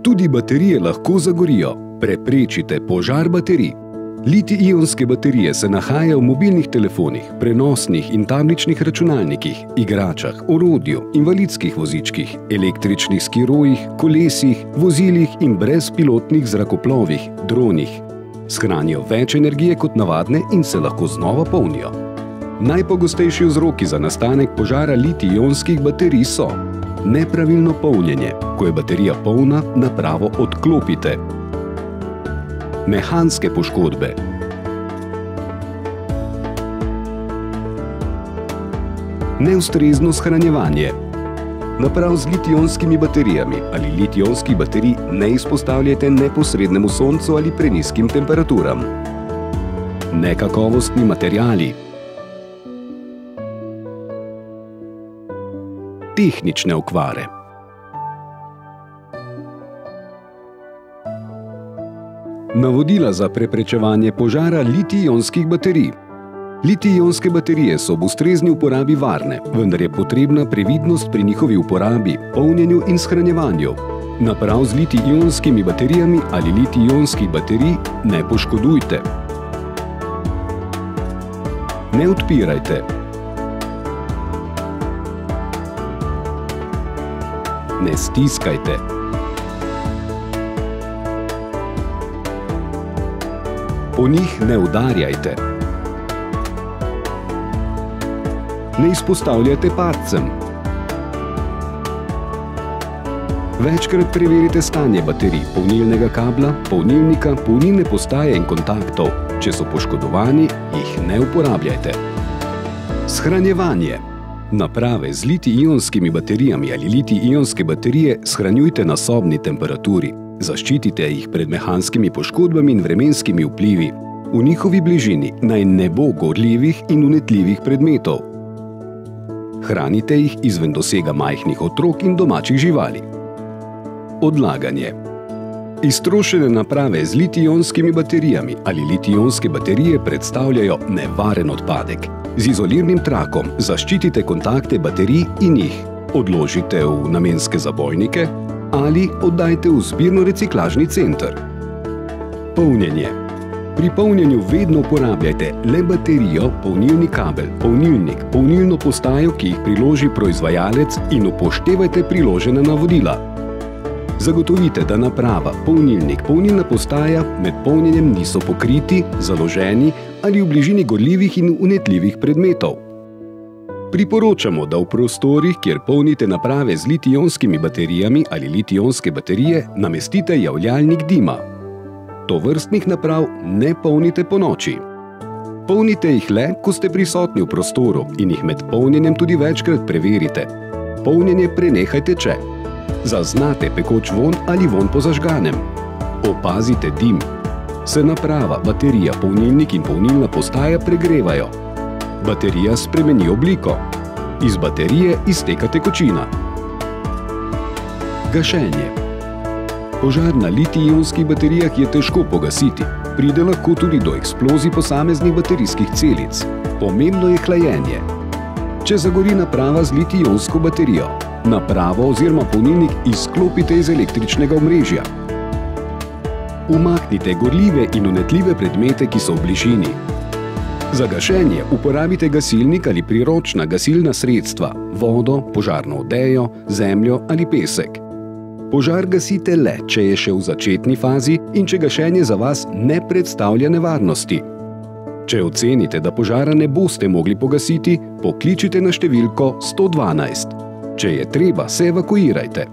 Tudi baterije lahko zagorijo. Preprečite požar baterij. Litij-ionske baterije se nahajajo v mobilnih telefonih, prenosnih in tabličnih računalnikih, igračah, orodju, invalidskih vozičkih, električnih skirojih, kolesih, vozilih in brezpilotnih zrakoplovih, dronih. Shranijo več energije kot navadne in se lahko znova polnijo. Najpogostejši vzroki za nastanek požara litij-ionskih baterij so: nepravilno polnjenje, ko je baterija polna, napravo odklopite. Mehanske poškodbe. Neustrezno shranjevanje. Naprav z litij-ionskimi baterijami ali litij-ionskih baterij ne izpostavljajte neposrednemu soncu ali prenizkim temperaturam. Nekakovostni materiali. Tehnične okvare. Navodila za preprečevanje požara litij-ionskih baterij. Litij-ionske baterije so ob ustrezni uporabi varne, vendar je potrebna previdnost pri njihovi uporabi, polnjenju in shranjevanju. Naprav z litij-ionskimi baterijami ali litij-ionskih baterij ne poškodujte. Ne odpirajte. Ne stiskajte. Po njih ne udarjajte. Ne izpostavljajte padcem. Večkrat preverite stanje baterij, polnilnega kabla, polnilnika, polnilne postaje in kontaktov. Če so poškodovani, jih ne uporabljajte. Shranjevanje. Naprave z litij-ionskimi baterijami ali litij-ionske baterije shranjujte na sobni temperaturi. Zaščitite jih pred mehanskimi poškodbami in vremenskimi vplivi. V njihovi bližini naj ne bo gorljivih in vnetljivih predmetov. Hranite jih izven dosega majhnih otrok in domačih živali. Odlaganje. Iztrošene naprave z litij-ionskimi baterijami ali litij-ionske baterije predstavljajo nevaren odpadek. Z izolirnim trakom zaščitite kontakte baterij in jih odložite v namenske zabojnike ali oddajte v zbirno-reciklažni center. Polnjenje. Pri polnjenju vedno uporabljajte le baterijo, polnilni kabel, polnilnik, polnilno postajo, ki jih priloži proizvajalec, in upoštevajte priložena navodila. Zagotovite, da naprava, polnilnik, polnilna postaja med polnjenjem niso pokriti, založeni ali v bližini gorljivih in vnetljivih predmetov. Priporočamo, da v prostorih, kjer polnite naprave z litij-ionskimi baterijami ali litij-ionske baterije, namestite javljalnik dima. Tovrstnih naprav ne polnite ponoči. Polnite jih le, ko ste prisotni v prostoru in jih med polnjenjem tudi večkrat preverite. Polnjenje prenehajte, če zaznate pekoč vonj ali vonj po zažganem. Opazite dim. Se naprava, baterija, polnilnik in polnilna postaja pregrevajo. Baterija spremeni obliko. Iz baterije izteka tekočina. Gašenje. Požar na litij-ionskih baterijah je težko pogasiti. Pride lahko tudi do eksplozij posameznih baterijskih celic. Pomembno je hlajenje. Če zagori naprava z litij-ionsko baterijo, napravo oziroma polnilnik izklopite iz električnega omrežja. Umaknite gorljive in vnetljive predmete, ki so v bližini. Za gašenje uporabite gasilnik ali priročna gasilna sredstva, vodo, požarno odejo, zemljo ali pesek. Požar gasite le, če je še v začetni fazi in če gašenje za vas ne predstavlja nevarnosti. Če ocenite, da požara ne boste mogli pogasiti, pokličite na številko 112. Če je treba, se evakuirajte.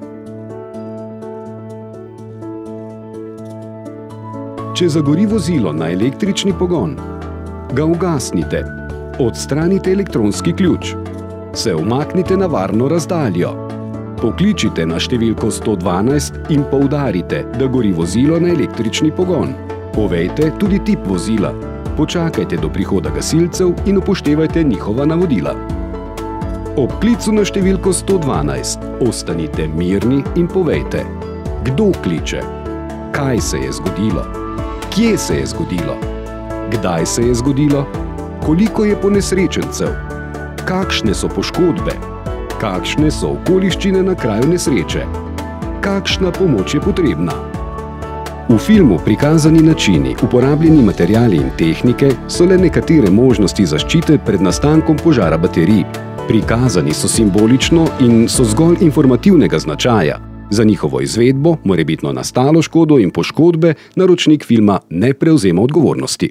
Če zagori vozilo na električni pogon, ga ugasnite, odstranite elektronski ključ, se umaknite na varno razdaljo. Pokličite na številko 112 in poudarite, da gori vozilo na električni pogon. Povejte tudi tip vozila. Počakajte do prihoda gasilcev in upoštevajte njihova navodila. Ob klicu na številko 112 ostanite mirni in povejte, kdo kliče, kaj se je zgodilo, kje se je zgodilo, kdaj se je zgodilo, koliko je ponesrečencev, kakšne so poškodbe, kakšne so okoliščine na kraju nesreče. kakšna pomoč je potrebna. V filmu prikazani načini, uporabljeni materiali in tehnike so le nekatere možnosti zaščite pred nastankom požara baterij. Prikazani so simbolično in so zgolj informativnega značaja. Za njihovo izvedbo, morebitno nastalo škodo in poškodbe, naročnik filma ne prevzema odgovornosti.